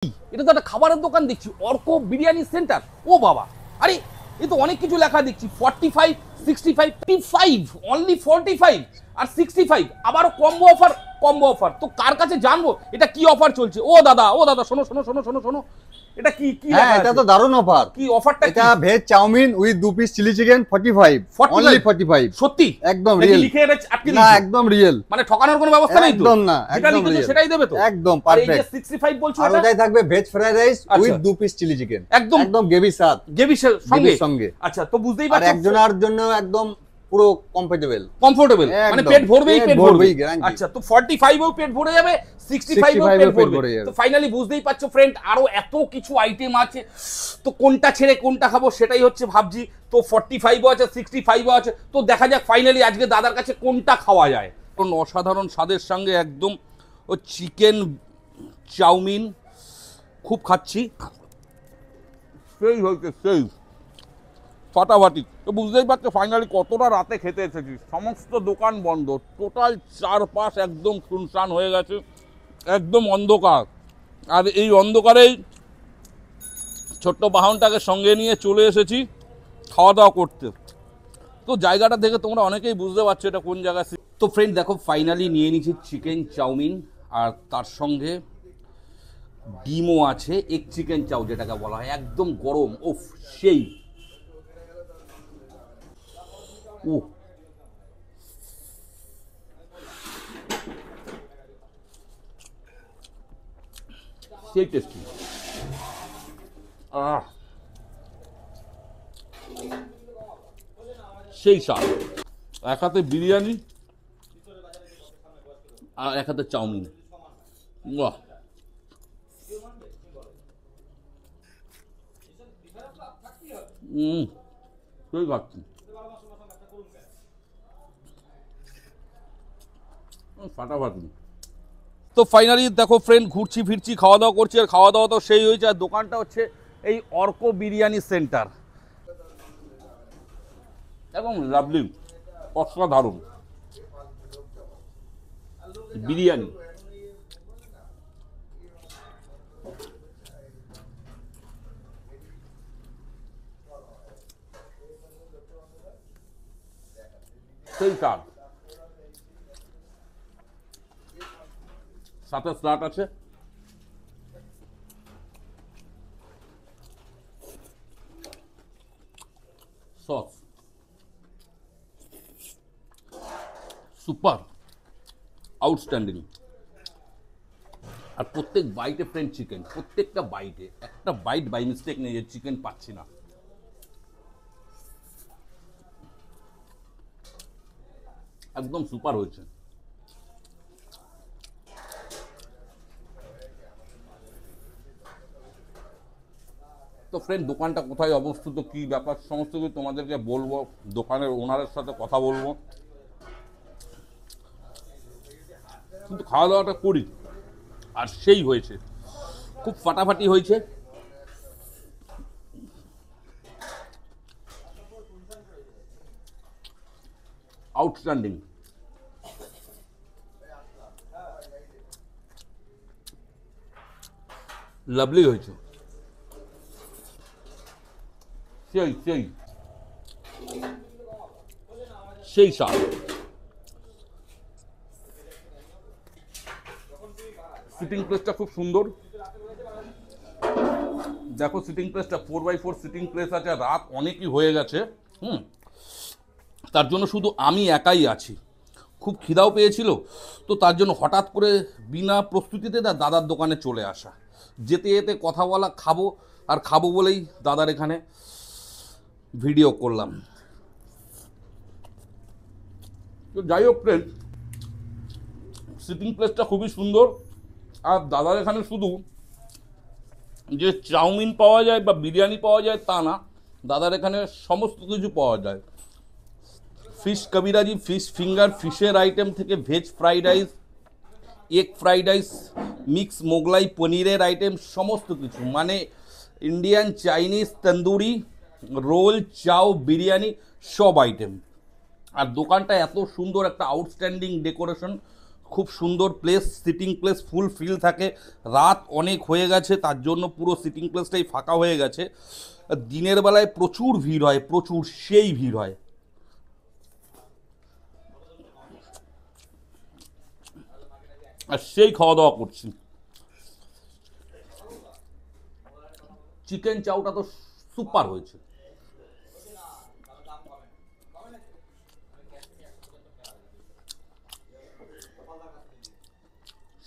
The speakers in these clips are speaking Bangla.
এটা তো একটা খাবারের দোকান দেখছি, অর্ক বিরিয়ানি সেন্টার। ও বাবা, আরে এ তো অনেক কিছু লেখা দেখছি, 45, 65, 55, অনলি 45 আর 65, আবারও কম্বো অফার। কম্বো অফার তো কার কাছে জানবো এটা কি অফার চলছে? ও দাদা, ও দাদা, শোনো শোনো শোনো শোনো শোনো, এটা কি কি হ্যাঁ, এটা তো দারুণ অফার। কি অফারটা? এটা veg chowmein with 2 piece chilli chicken 45, only 45। সত্যি? একদম নাকি রিয়েল? লিখে এটা আটকে না, দিয়েছো? একদম রিয়েল। মানে ঠকানোর কোনো ব্যবস্থা নেই তো? একদম না, যেটা একদম লিখেছো রিয়েল। সেটাই দেবে তো? একদম আর এই যে পারফেক্ট। 65 বলছো, আর এটা ওটাই থাকবে ভেজ ফ্রাইড রাইস উইথ আচ্ছা। 2 পিস চিলি চিকেন, একদম একদম গ্রেভি স্বাদ, গেভিসের গ্রেভির সঙ্গে। সঙ্গে। আচ্ছা, তো বুঝতেই আর পারছো একজনের জন্য একদম পুরো কমফোর্টেবল, কমফোর্টেবল, মানে একদম। পেট ভরবেই, পেট পেট ভরবেই, ভরবেই। guarantee। আচ্ছা, তো 45 এও পেট ভরে যাবে, 65 এও 65 পেট এও পেট ভরবে। ভরে যাবে। তো ফাইনালি বুঝতেই পারছো ফ্রেন্ড, আরো এত কিছু আইটেম আছে, তো কোনটা ছেড়ে কোনটা খাবো সেটাই হচ্ছে ভাবছি। তো 45 ও আছে, 65 ও আছে, তো দেখা যাক ফাইনালি আজকে দাদার কাছে কোনটা খাওয়া যায়। কোন অসাধারণ স্বাদের সঙ্গে একদম ও চিকেন চাউমিন খুব খাচ্ছি, সেই হয়েছে সেই ফাটাফাটি। তো বুঝতেই পারছো ফাইনালি কতটা রাতে খেতে এসেছি, সমস্ত দোকান বন্ধ, টোটাল চারপাশ একদম শুনশান হয়ে গেছে, একদম অন্ধকার। আর এই অন্ধকারেই ছোট্ট বাহনটাকে সঙ্গে নিয়ে চলে এসেছি খাওয়া দাওয়া করতে। তো জায়গাটা দেখে তোমরা অনেকেই বুঝতে পারছো এটা কোন জায়গা। তো ফ্রেন্ড দেখো, ফাইনালি নিয়ে নিয়েছি চিকেন চাউমিন, আর তার সঙ্গে ডিমও আছে, এগ চিকেন চাউ যেটাকে বলা হয়, একদম গরম। ওফ, সেই। ও সেই টেস্টি। সেই স্বাদ। এক হাতে বিরিয়ানি আর এক হাতে চাউমিন, বাহ। সেই খাচ্ছি, ফাটাফাটি। তো ফাইনালি দেখো ফ্রেন্ড, ঘুরছি ফিরছি খাওয়া দাওয়া করছি, আর খাওয়া দাওয়া তো সেই হয়েছে। আর দোকানটা হচ্ছে এই অর্ক বিরিয়ানি সেন্টার, এবং লাভলি, অসাধারণ বিরিয়ানি। সেই স্বাদ, সাথে স্লাট আছে, সস, সুপার, আউটস্ট্যান্ডিং। আর প্রত্যেক বাইটে ফ্রেন্ড চিকেন, প্রত্যেকটা বাইটে, একটা বাইট বাই মিস্টেক নেই যে চিকেন পাচ্ছি না। একদম সুপার হয়েছে। তো ফ্রেন্ড, দোকানটা কোথায় অবস্থিত, কি ব্যাপার, সমস্ত কিছু তোমাদেরকে বলবো, দোকানের ওনারের সাথে কথা বলবো। কিন্তু খাওয়া দাওয়াটা করি, আর সেই হয়েছে, খুব ফাটাফাটি হয়েছে। আউটস্ট্যান্ডিং। লাভলি হয়েছে, সেই সেই সেই স্বাদ। সিটিং প্লেসটা খুব সুন্দর, দেখো সিটিং প্লেসটা 4x4 সিটিং প্লেস আছে। রাত অনেকই হয়ে গেছে, তার জন্য শুধু আমি একাই আছি। খুব খিদাও পেয়েছিল, তো তার জন্য হঠাৎ করে বিনা প্রস্তুতিতে দাদার দোকানে চলে আসা, যেতে যেতে কথা বলা, খাবো আর খাবো বলেই দাদার এখানে ভিডিও করলাম। তো যাই হোক ফ্রেন্ড, সিটিং প্লেসটা খুবই সুন্দর। আর দাদার এখানে শুধু যে চাউমিন পাওয়া যায় বা বিরিয়ানি পাওয়া যায় তা না, দাদার এখানে সমস্ত কিছু পাওয়া যায়। ফিশ কবিরাজি, ফিশ ফিঙ্গার, ফিশের আইটেম থেকে veg fried rice, egg fried rice, mix Mughlai পনিরের আইটেম, সমস্ত কিছু, মানে ইন্ডিয়ান, চাইনিজ, তন্দুরি, রোল, চাও, বিরিয়ানি, সব আইটেম। আর দোকানটা এত সুন্দর, একটা আউটস্ট্যান্ডিং ডেকোরেশন, খুব সুন্দর place, sitting place full fill থাকে। রাত অনেক হয়ে গেছে, তার জন্য পুরো সিটিং প্লেসটাই ফাঁকা হয়ে গেছে। দিনের বেলায় প্রচুর ভিড় হয়, প্রচুর, সেই ভিড় হয়। আর সেই খাওয়া দাওয়া করছি। চিকেন চাউটা তো সুপার হয়েছে।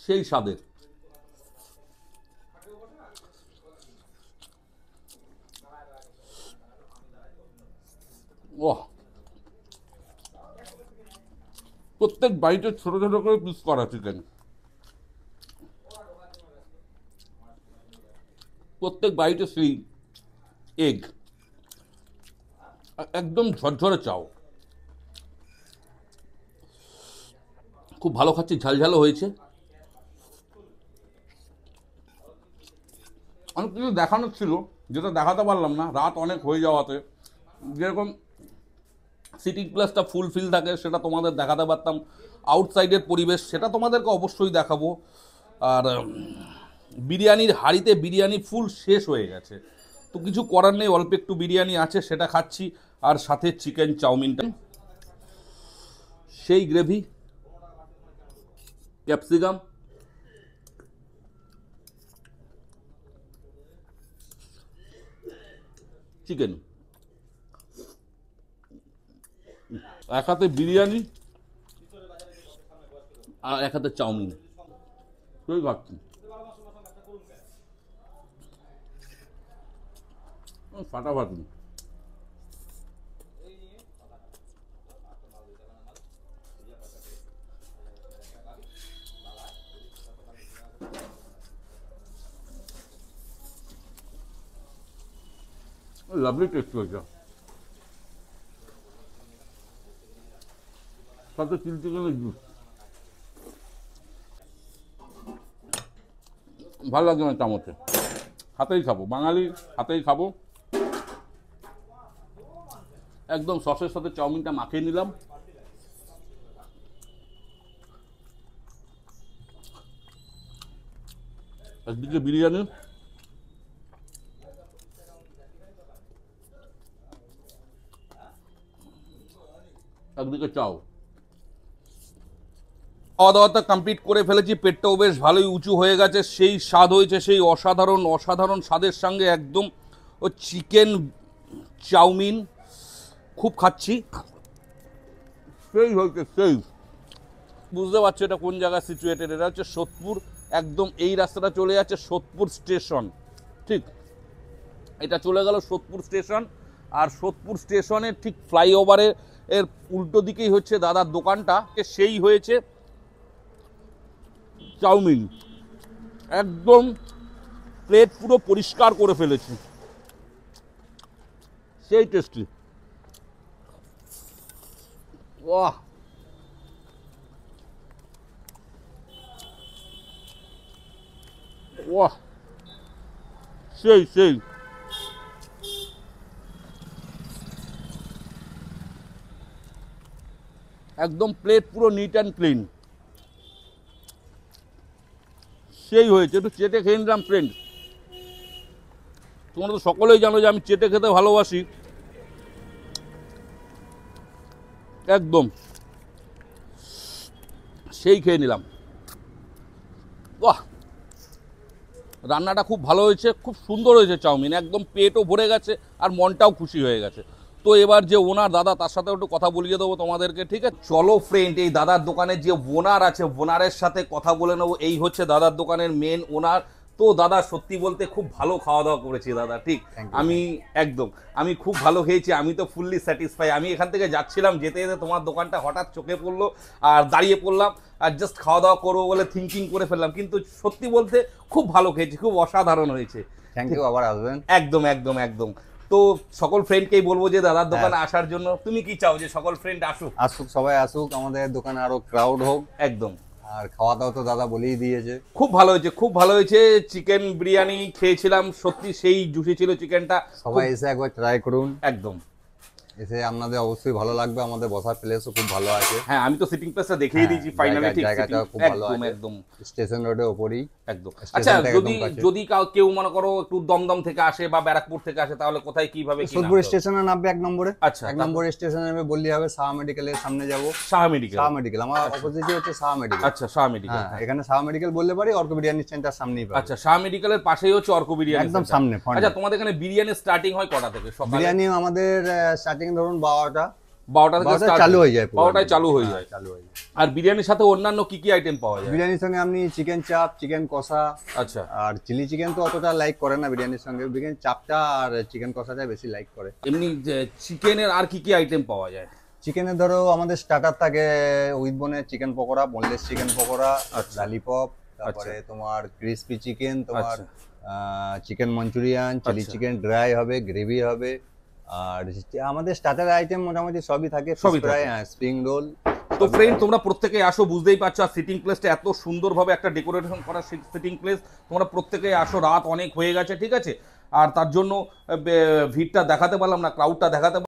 সেই স্বাদের। ওহ, প্রত্যেক বাইটে ছোট ছোট করে পিস করা চিকেন, প্রত্যেক বাইটে সেই এগ, একদম ঝরঝরে চাও। খুব ভালো খাচ্ছি, ঝালঝালও হয়েছে। অনেক কিছু দেখানোর ছিল যেটা দেখাতে পারলাম না, রাত অনেক হয়ে যাওয়াতে। যেরকম সিটিং প্লেসটা ফুল ফিল থাকে সেটা তোমাদের দেখাতে পারতাম, আউটসাইডের পরিবেশ সেটা তোমাদেরকে অবশ্যই দেখাবো। আর বিরিয়ানির হাঁড়িতে বিরিয়ানি ফুল শেষ হয়ে গেছে, তো কিছু করার নেই, অল্প একটু বিরিয়ানি আছে সেটা খাচ্ছি। আর সাথে চিকেন চাউমিনটা, সেই গ্রেভি, ক্যাপসিকাম, চিকেন, এক হাতে বিরিয়ানি আর এক হাতে চাউমিন, সেই খাচ্ছি। ফাটাফাটি। লাভলি টেস্ট হয়েছে। সাথে চিলি চিকেনের জুস, ভালো লাগছে না চামচে, হাতেই খাবো, বাঙালি হাতেই খাবো। একদম সসের সাথে চাউমিনটা মাখিয়ে নিলাম। একদিকে বিরিয়ানি, একদিকে চাও। খাওয়া দাওয়াটা কমপ্লিট করে ফেলেছি, পেটটাও বেশ ভালোই উঁচু হয়ে গেছে। সেই স্বাদ হয়েছে, সেই অসাধারণ অসাধারণ স্বাদের সঙ্গে একদম ও চিকেন চাউমিন খুব খাচ্ছি, সেই হয়েছে সেই। বুঝতে পারছো এটা কোন জায়গায় সিচুয়েটেড? এটা হচ্ছে সোদপুর, একদম এই রাস্তাটা চলে যাচ্ছে সোদপুর স্টেশন, ঠিক এটা চলে গেল সোদপুর স্টেশন। আর সোদপুর স্টেশনের ঠিক ফ্লাইওভারের এর উল্টো দিকেই হচ্ছে দাদার দোকানটা, সেই হয়েছে চাউমিন, একদম প্লেট পুরো পরিষ্কার করে ফেলেছি, সেই টেস্টি। বাহ, বাহ, সেই সেই। একদম প্লেট পুরো নিট অ্যান্ড ক্লিন, সেই হয়েছে। একটু চেটে খেয়ে নিলাম ফ্রেন্ড। তোমরা তো সকলেই জানো যে আমি চেটে খেতে ভালোবাসি, একদম সেই খেয়ে নিলাম। বাহ, রান্নাটা খুব ভালো হয়েছে, খুব সুন্দর হয়েছে চাউমিন, একদম পেটও ভরে গেছে আর মনটাও খুশি হয়ে গেছে। তো এবার যে ওনার দাদা, তার সাথে একটু কথা বলিয়ে দেবো তোমাদেরকে, ঠিক আছে? চলো ফ্রেন্ড, এই দাদার দোকানের যে ওনার আছে, ওনারের সাথে কথা বলে নেবো। এই হচ্ছে দাদার দোকানের মেন ওনার। তো দাদা, সত্যি বলতে খুব ভালো খাওয়া দাওয়া করেছি দাদা, ঠিক আমি একদম আমি খুব ভালো খেয়েছি, আমি তো ফুললি স্যাটিসফাই। আমি এখান থেকে যাচ্ছিলাম, যেতে যেতে তোমার দোকানটা হঠাৎ চোখে পড়লো আর দাঁড়িয়ে পড়লাম, আর জাস্ট খাওয়া দাওয়া করবো বলে থিঙ্কিং করে ফেললাম। কিন্তু সত্যি বলতে খুব ভালো খেয়েছি, খুব অসাধারণ হয়েছে। থ্যাংক ইউ, আবার আসবেন। একদম একদম একদম। তো সকল ফ্রেন্ডকেই বলবো যে দাদার দোকানে আসার জন্য। তুমি কি চাও যে সকল ফ্রেন্ড আসুক? আসুক, সবাই আসুক, আমাদের দোকানে আরো ক্রাউড হোক। একদম। আর খাওয়া দাওয়া তো দাদা বলেই দিয়েছে, খুব ভালো হয়েছে, খুব ভালো হয়েছে। চিকেন বিরিয়ানি খেয়েছিলাম, সত্যি সেই জুসি ছিল চিকেনটা। সবাই এসে একবার ট্রাই করুন। একদম। এসে আপনাদের অবশ্যই ভালো লাগবে, আমাদের বসার প্লেসও খুব ভালো আছে। হ্যাঁ, আমি তো সিটিং প্লেসটা দেখিয়ে দিয়েছি ফাইনালি, ঠিক জায়গাটা খুব ভালো একদম আছে, একদম স্টেশন রোডের উপরেই একদম। স্টেশন আচ্ছা, থেকে যদি একদম কাছে। যদি কেউ মনে করো একটু দমদম থেকে আসে বা ব্যারাকপুর থেকে আসে, তাহলে কোথায় কিভাবে কি সোদপুর নামতে হবে? স্টেশনে নামবে 1 নম্বরে। আচ্ছা, 1 নম্বরে স্টেশনে নেমে বললি হবে শাহ মেডিকেলের সামনে যাব। শাহ মেডিকেল। শাহ মেডিকেল আমার অপোজিটে হচ্ছে শাহ মেডিকেল। আচ্ছা, শাহ মেডিকেল। হ্যাঁ, এখানে শাহ মেডিকেল বললে পারি, অর্ক বিরিয়ানি সেন্টার সামনেই পাবে। আচ্ছা, শাহ মেডিকেলের পাশেই হচ্ছে অর্ক বিরিয়ানি একদম সেন্টার। সামনে front এ। আচ্ছা, তোমাদের এখানে বিরিয়ানি স্টার্টিং হয় কটা থেকে সকালে? বিরিয়ানি আমাদের স্টার্টিং ধরুন 12টা 12টা থেকে 12টায় start চালু হয়ে যায়, 12টায় চালু হয়ে যায়। চালু হয়ে যায়। আর বিরিয়ানির সাথে অন্যান্য কি কি আইটেম পাওয়া যায়? বিরিয়ানির সঙ্গে আপনি চিকেন চাপ, চিকেন কষা, আচ্ছা আর চিলি চিকেন তো অতটা লাইক করে না বিরিয়ানির সঙ্গে, বিরিয়ানি চাপটা আর চিকেন কষাটা বেশি লাইক করে। এমনি চিকেনের আর কি কি আইটেম পাওয়া যায়? চিকেনের ধরো আমাদের স্টার্টার থাকে উইথ বোনের chicken pakora, boneless chicken pakora, lollipop, তারপরে তোমার ক্রিসপি চিকেন, তোমার চিকেন মঞ্চুরিয়ান, চিলি আচ্ছা। চিকেন ড্রাই হবে, গ্রেভি হবে। আর আমাদের স্টার্টার আইটেম মোটামুটি সবই থাকে, সবই ফ্রাই, থাকে। Spring roll. তো ফ্রেন্ড, তোমরা প্রত্যেকেই আসো, বুঝতেই পারছো। আর সিটিং প্লেসটা এত সুন্দরভাবে একটা ডেকোরেশন করা সিটিং প্লেস, তোমরা প্রত্যেকেই আসো। রাত অনেক হয়ে গেছে, ঠিক আছে, আর তার জন্য ভিড়টা দেখাতে পারলাম না, ক্রাউডটা দেখাতে